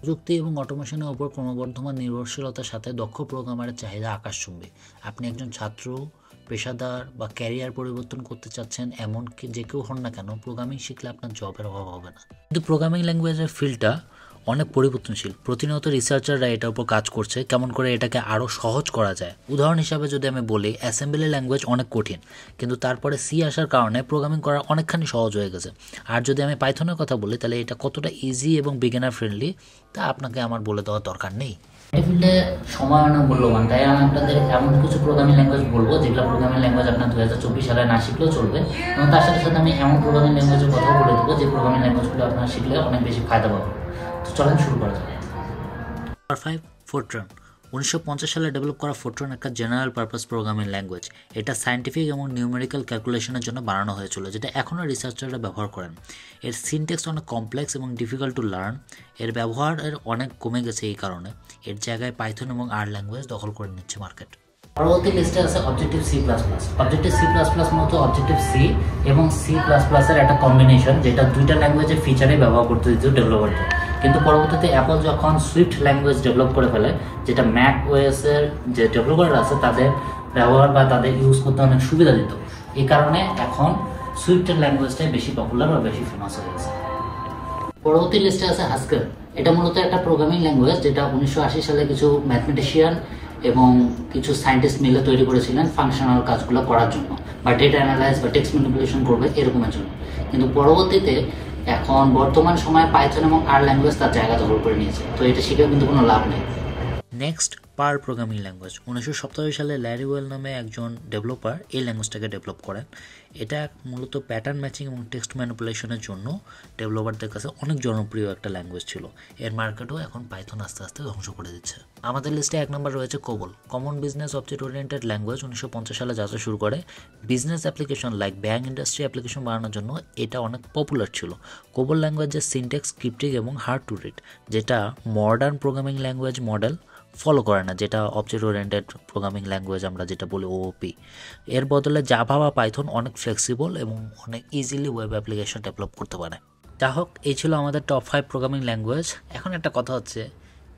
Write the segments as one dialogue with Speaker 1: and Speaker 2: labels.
Speaker 1: প্রযুক্তি এবং অটোমেশনের উপর ক্রমবর্ধমান নির্ভরশীলতার সাথে দক্ষ প্রোগ্রামারের চাহিদা আকাশচুম্বী। আপনি একজন ছাত্র, পেশাদার বা ক্যারিয়ার পরিবর্তন করতে চাচ্ছেন, এমনকি যে কেউ হন না কেন, প্রোগ্রামিং শিখলে আপনার জবের অভাব হবে না। কিন্তু প্রোগ্রামিং ল্যাঙ্গুয়েজের ফিল্ডটা অনেক পরিবর্তনশীল। প্রতিনিয়ত রিসার্চাররা এটার উপর কাজ করছে কেমন করে এটাকে আরও সহজ করা যায়। উদাহরণ হিসাবে যদি আমি বলি, অ্যাসেম্বলি ল্যাঙ্গুয়েজ অনেক কঠিন, কিন্তু তারপরে সি আসার কারণে প্রোগ্রামিং করা অনেকখানি সহজ হয়ে গেছে। আর যদি আমি পাইথনের কথা বলি, তাহলে এটা কতটা ইজি এবং বিগিনার ফ্রেন্ডলি তা আপনাকে আমার বলে দেওয়ার দরকার নেই। এই ফিল্ডে সময় অনেক মূল্যবান, তাই আমি আপনাদের এমন কিছু প্রোগ্রামিং ল্যাঙ্গুয়েজ বলবো যেগুলো প্রোগ্রামিং ল্যাঙ্গুয়েজ আপনার 2024 সালে না শিখলেও চলবে, এবং তার সাথে সাথে আমি এমন প্রোগ্রামিং ল্যাঙ্গুয়েজের কথাও বলে দেবো যে প্রোগ্রামিং ল্যাঙ্গুয়েজগুলো আপনারা শিখলে অনেক বেশি ফায়দা পাবেন। তো চলেন শুরু করা যাক। Number 5, Fortran. 1950 সালে ডেভেলপ করা ফোরট্রান একটা জেনারেল পারপাস প্রোগ্রামিং ল্যাঙ্গুয়েজ। এটা সায়েন্টিফিক এবং নিউমেরিক্যাল ক্যালকুলেশনের জন্য বানানো হয়েছিল, যেটা এখনও রিসার্চাররা ব্যবহার করেন। এর সিনট্যাক্স অনেক কমপ্লেক্স এবং ডিফিকাল্ট টু লার্ন। এর ব্যবহার অনেক কমে গেছে, এই কারণে এর জায়গায় পাইথন এবং আর ল্যাঙ্গুয়েজ দখল করে নিচ্ছে মার্কেট। পরবর্তী লিস্টে আছে objective C plus plus. Objective C plus plus মূলত অবজেক্টিভ সি এবং সি প্লাস প্লাসের একটা কম্বিনেশন, যেটা দুইটা ল্যাঙ্গুয়েজের ফিচারে ব্যবহার করতে দিত ডেভেলপারদের। কিন্তু পরবর্তীতে অ্যাপল যখন সুইফট ল্যাঙ্গুয়েজ ডেভেলপ করে ফেলে, যেটা ম্যাক ওএসের যে ডেভেলপাররা আছে তাদের ব্যবহার বা তাদের ইউজ করতে অনেক সুবিধা দিত, এই কারণে এখন সুইফটের ল্যাঙ্গুয়েজটাই বেশি পপুলার বা বেশি ফেমাস হয়ে গেছে। পরবর্তী লিস্টে আছে হাস্কেল। এটা মূলত একটা প্রোগ্রামিং ল্যাঙ্গুয়েজ, যেটা 1980 সালে কিছু ম্যাথমেটিশিয়ান এবং কিছু সায়েন্টিস্ট মিলে তৈরি করেছিলেন ফাংশনাল কাজগুলো করার জন্য, বা ডেটা অ্যানালাইজ বা টেক্সট ম্যানিপুলেশন করবে এরকমের জন্য। কিন্তু পরবর্তীতে এখন বর্তমান সময়ে পাইথন এবং আর ল্যাঙ্গুয়েজ তার জায়গা দখল করে নিয়েছে, তো এটা শিখে কিন্তু কোনো লাভ নেই। নেক্সট, পার প্রোগ্রামিং ল্যাঙ্গুয়েজ। 1987 সালে ল্যারি ওয়েল নামে একজন ডেভেলপার এই ল্যাঙ্গুয়েজটাকে ডেভেলপ করেন। এটা মূলত প্যাটার্ন ম্যাচিং এবং টেক্সট ম্যানিপুলেশনের জন্য ডেভেলপারদের কাছে অনেক জনপ্রিয় একটা ল্যাঙ্গুয়েজ ছিল। এর মার্কেটও এখন পাইথন আস্তে আস্তে ধ্বংস করে দিচ্ছে। আমাদের লিস্টে 1 নম্বর রয়েছে COBOL. Common business object oriented language. 1950 সালে যাত্রা শুরু করে। Business application like bank industry application বানানোর জন্য এটা অনেক পপুলার ছিল। কোবল ল্যাঙ্গুয়েজের সিনট্যাক্স ক্রিপ্টিক এবং হার্ড টু রিড, যেটা modern programming language model follow করে না, যেটা অবজেক্ট ওরিয়েন্টেড প্রোগ্রামিং ল্যাঙ্গুয়েজ আমরা যেটা বলি ওওপি। এর বদলে জাভা বা পাইথন অনেক ফ্লেক্সিবল এবং অনেক ইজিলি ওয়েব অ্যাপ্লিকেশন ডেভেলপ করতে পারে। যা হোক, এই ছিল আমাদের টপ 5 প্রোগ্রামিং ল্যাঙ্গুয়েজ। এখন একটা কথা হচ্ছে,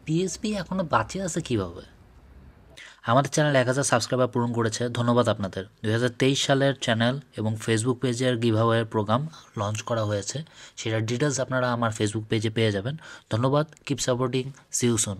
Speaker 1: পিএইচপি এখনও বাঁচিয়ে আছে কীভাবে? আমাদের চ্যানেল 1000 সাবস্ক্রাইবার পূরণ করেছে, ধন্যবাদ আপনাদের। 2023 সালের চ্যানেল এবং ফেসবুক পেজের গিভঅ্যাওয়ে প্রোগ্রাম লঞ্চ করা হয়েছে, সেটার ডিটেলস আপনারা আমার ফেসবুক পেজে পেয়ে যাবেন। ধন্যবাদ, keep supporting, see you soon.